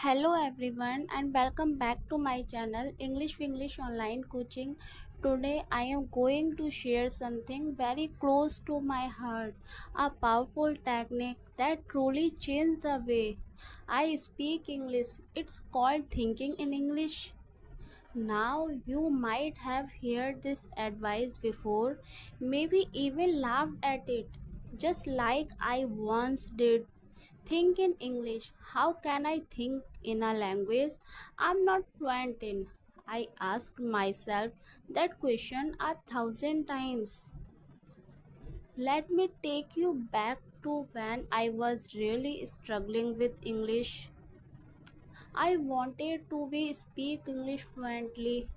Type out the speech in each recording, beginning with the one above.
Hello everyone and welcome back to my channel English Online Coaching. Today I am going to share something very close to my heart, a powerful technique that truly changed the way I speak English. It's called thinking in English. Now you might have heard this advice before, maybe even laughed at it, just like I once did. Think in English. How can I think in a language I'm not fluent in? I asked myself that question 1,000 times. Let me take you back to when I was really struggling with English. I wanted to be speak English fluently,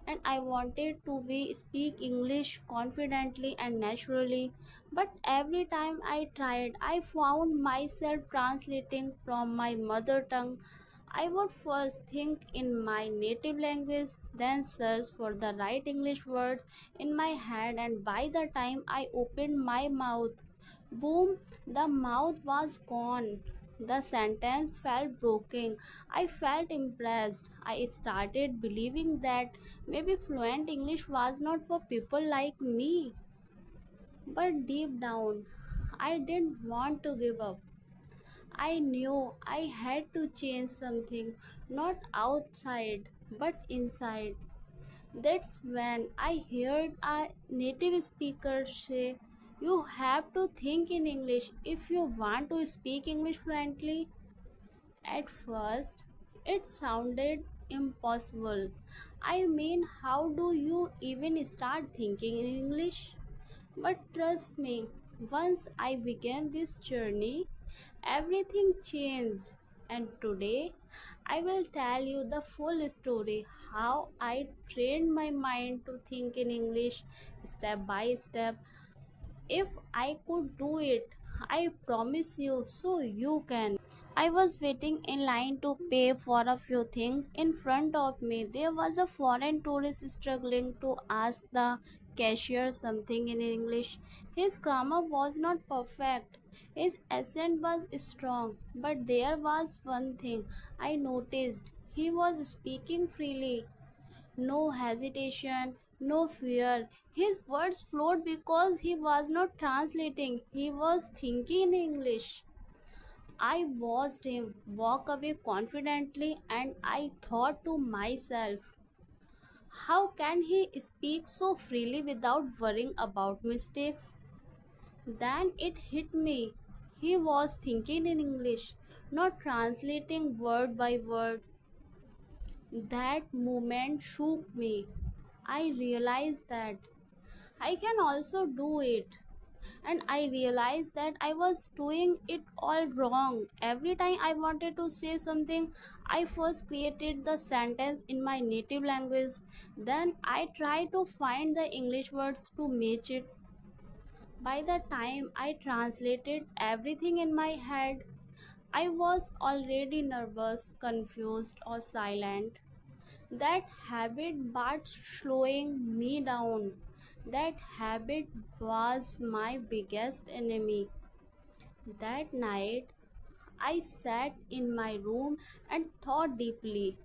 and I wanted to be speak English confidently and naturally, but every time I tried I found myself translating from my mother tongue. I would first think in my native language, then search for the right English words in my head, and by the time I opened my mouth, boom, the mouth was gone. The sentence felt broken. I felt impressed. I started believing that maybe fluent English was not for people like me. But deep down, I didn't want to give up. I knew I had to change something, not outside, but inside. That's when I heard a native speaker say, "You have to think in English if you want to speak English fluently." At first, it sounded impossible. I mean, how do you even start thinking in English? But trust me, once I began this journey, everything changed. And today, I will tell you the full story how I trained my mind to think in English step by step. If I could do it, I promise you, so you can. I was waiting in line to pay for a few things. In front of me, there was a foreign tourist struggling to ask the cashier something in English. His grammar was not perfect. His accent was strong, but there was one thing I noticed. He was speaking freely, no hesitation, no fear. His words flowed because he was not translating, he was thinking in English. I watched him walk away confidently, and I thought to myself, how can he speak so freely without worrying about mistakes? Then it hit me. He was thinking in English, not translating word by word. That moment shook me. I realized that I can also do it. And I realized that I was doing it all wrong. Every time I wanted to say something, I first created the sentence in my native language. Then I tried to find the English words to match it. By the time I translated everything in my head, I was already nervous, confused, or silent. That habit was slowing me down. That habit was my biggest enemy. That night, I sat in my room and thought deeply.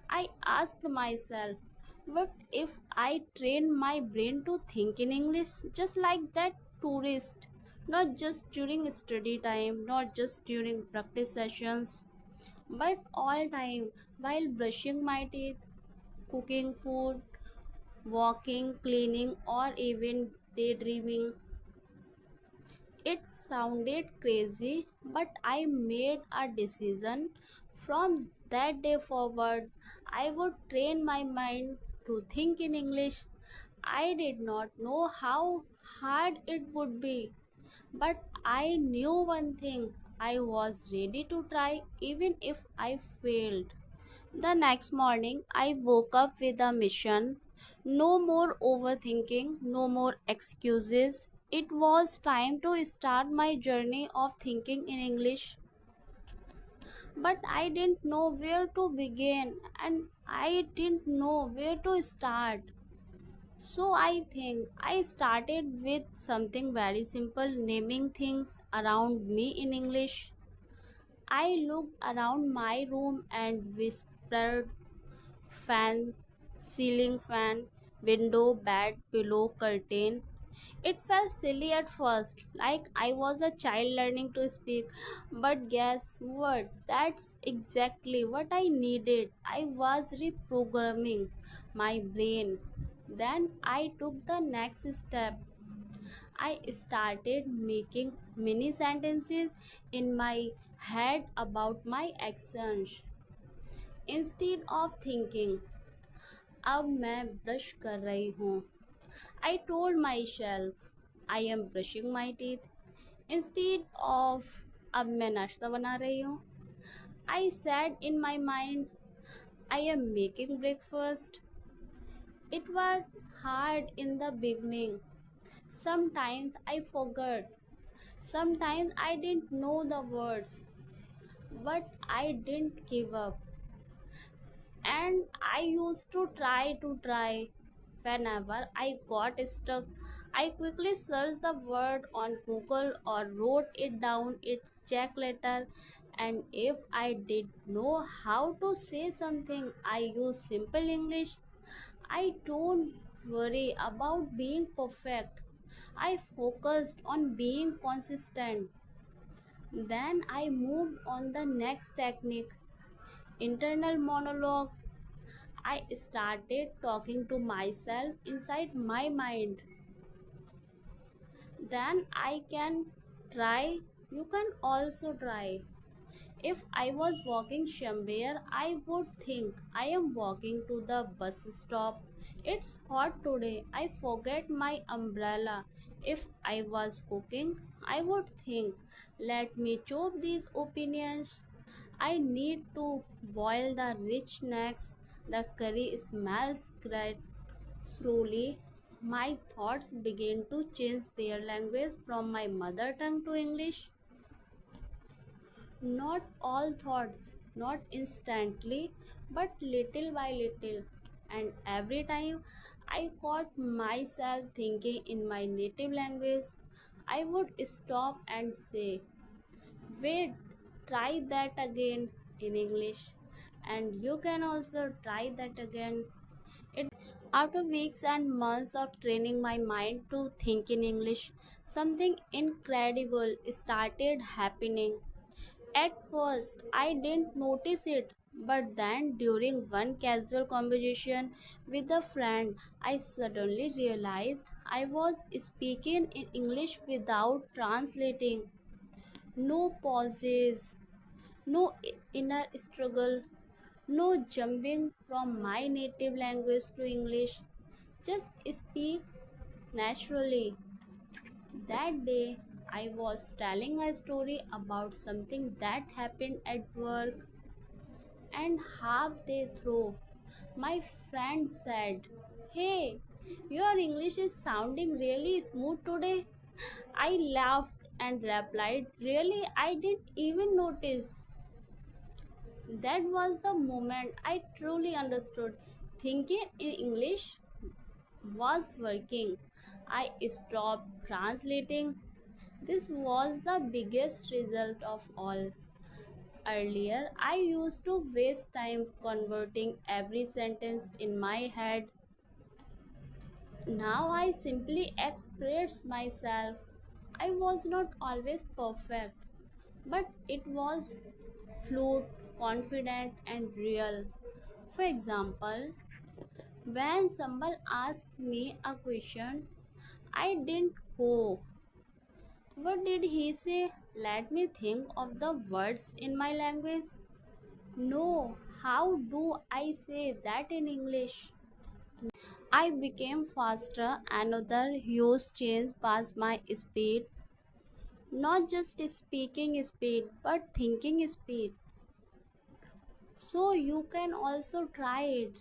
I asked myself, what if I train my brain to think in English just like that tourist? Not just during study time, not just during practice sessions, but all time while brushing my teeth, cooking food, walking, cleaning, or even daydreaming. It sounded crazy, but I made a decision. From that day forward, I would train my mind to think in English. I did not know how hard it would be, but I knew one thing: I was ready to try even if I failed. The next morning, I woke up with a mission. No more overthinking, no more excuses. It was time to start my journey of thinking in English. But I didn't know where to begin, and I didn't know where to start. So I think I started with something very simple, naming things around me in English. I looked around my room and whispered, fan, ceiling fan, window, bed, pillow, curtain. It felt silly at first, like I was a child learning to speak. But guess what? That's exactly what I needed. I was reprogramming my brain. Then I took the next step. I started making mini sentences in my head about my actions. Instead of thinking, अब मैं brush कर रही हूँ, I told myself, I am brushing my teeth. Instead of अब मैं नाश्ता बना रही हूँ, I said in my mind, I am making breakfast. It was hard in the beginning. Sometimes I forgot. Sometimes I didn't know the words. But I didn't give up. And I used to try. Whenever I got stuck, I quickly searched the word on Google or wrote it down, it check later. And if I did know how to say something, I use simple English. I don't worry about being perfect. I focused on being consistent. Then I moved on the next technique, internal monologue. I started talking to myself inside my mind. Then I can try, you can also try. If I was walking somewhere, I would think I am walking to the bus stop. It's hot today. I forget my umbrella. If I was cooking, I would think, let me chop these opinions. I need to boil the rich next. The curry smells great. Slowly, my thoughts began to change their language from my mother tongue to English. Not all thoughts, not instantly, but little by little. And every time I caught myself thinking in my native language, I would stop and say, wait, try that again in English. And you can also try that again. It After weeks and months of training my mind to think in English, something incredible started happening. At first, I didn't notice it, but then during one casual conversation with a friend, I suddenly realized I was speaking in English without translating. No pauses, no inner struggle, no jumping from my native language to English. Just speak naturally. That day, I was telling a story about something that happened at work, and halfway through, my friend said, "Hey, your English is sounding really smooth today." I laughed and replied, "Really, I didn't even notice." That was the moment I truly understood. Thinking in English was working. I stopped translating. This was the biggest result of all. Earlier, I used to waste time converting every sentence in my head. Now I simply express myself. I was not always perfect, but it was fluid, confident, and real. For example, when someone asked me a question, I didn't go, what did he say? Let me think of the words in my language. No, how do I say that in English? I became faster. Another huge change was my speed. Not just speaking speed, but thinking speed. So you can also try it.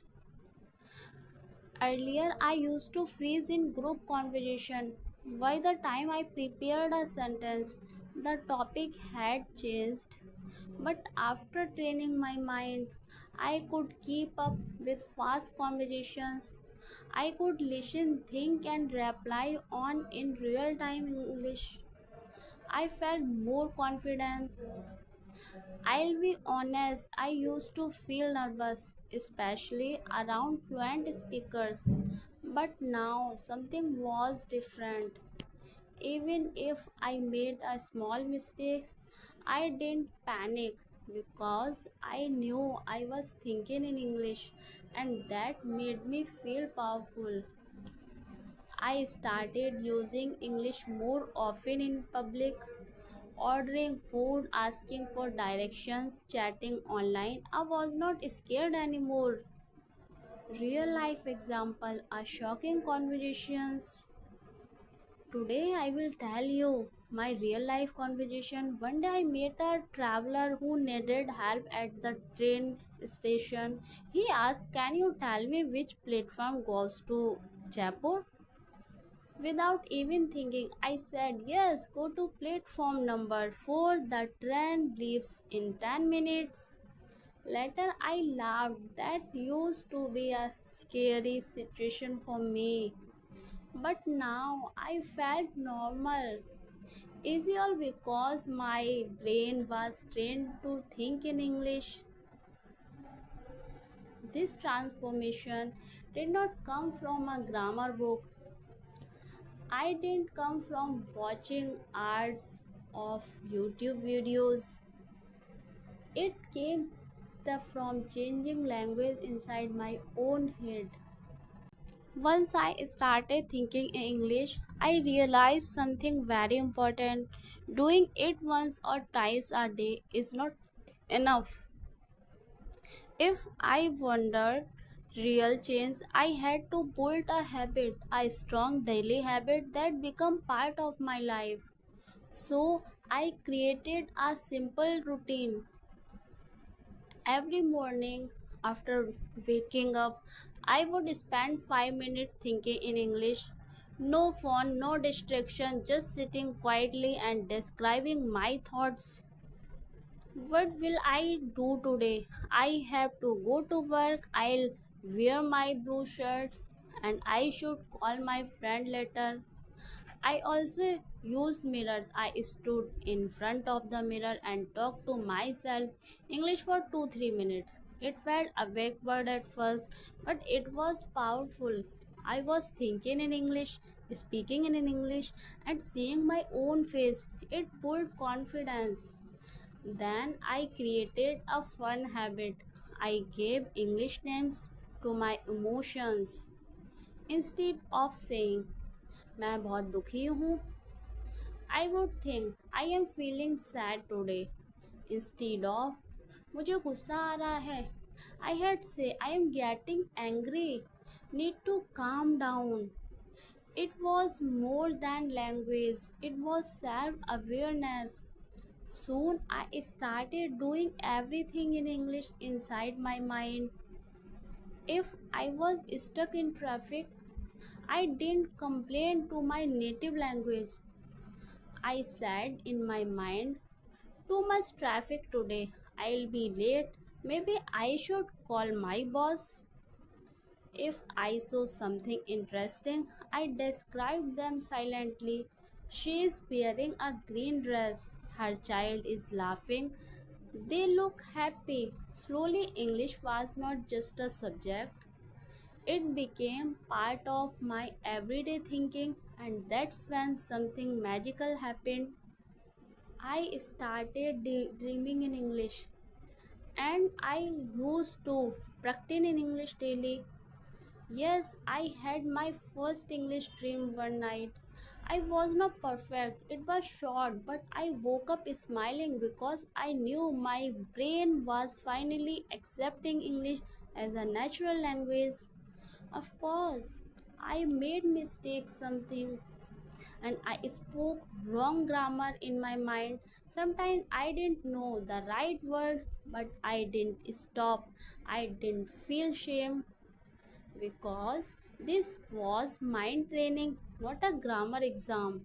Earlier, I used to freeze in group conversation. By the time I prepared a sentence, the topic had changed. But after training my mind, I could keep up with fast conversations. I could listen, think, and reply on in real time English. I felt more confident. I'll be honest, I used to feel nervous, especially around fluent speakers. But now something was different. Even if I made a small mistake, I didn't panic because I knew I was thinking in English, and that made me feel powerful. I started using English more often in public, ordering food, asking for directions, chatting online. I was not scared anymore. Real life example are shocking conversations. Today I will tell you my real life conversation. One day I met a traveler who needed help at the train station. He asked, "Can you tell me which platform goes to Jaipur?" Without even thinking, I said, "Yes, go to platform number 4. The train leaves in 10 minutes." Later, I laughed. That used to be a scary situation for me. But now I felt normal. Easier because my brain was trained to think in English. This transformation did not come from a grammar book. I didn't come from watching ads of YouTube videos. It came from changing language inside my own head. Once I started thinking in English, I realized something very important. Doing it once or twice a day is not enough. If I wanted real change, I had to build a habit, a strong daily habit that become part of my life. So I created a simple routine. Every morning after waking up, I would spend 5 minutes thinking in English. No phone, no distraction, just sitting quietly and describing my thoughts. What will I do today? I have to go to work. I'll wear my blue shirt and I should call my friend later. I also used mirrors. I stood in front of the mirror and talked to myself English for 2 3 minutes. It felt awkward at first, but it was powerful. I was thinking in English, speaking in English, and seeing my own face. It built confidence. Then I created a fun habit. I gave English names to my emotions. Instead of saying मैं बहुत दुखी हूँ, I would think I am feeling sad today. Instead of मुझे गुस्सा आ रहा है, I had say I am getting angry. Need to calm down. It was more than language, it was self awareness. Soon I started doing everything in English inside my mind. If I was stuck in traffic, I didn't complain to my native language. I said in my mind, too much traffic today, I'll be late. Maybe I should call my boss. If I saw something interesting, I described them silently. She is wearing a green dress. Her child is laughing. They look happy. Slowly, English was not just a subject, it became part of my everyday thinking, and that's when something magical happened. I started dreaming in English, and I used to practice in English daily. Yes, I had my first English dream one night. I was not perfect, it was short, but I woke up smiling because I knew my brain was finally accepting English as a natural language. Of course, I made mistakes something and I spoke wrong grammar in my mind. Sometimes I didn't know the right word, but I didn't stop. I didn't feel shame because this was mind training, not a grammar exam.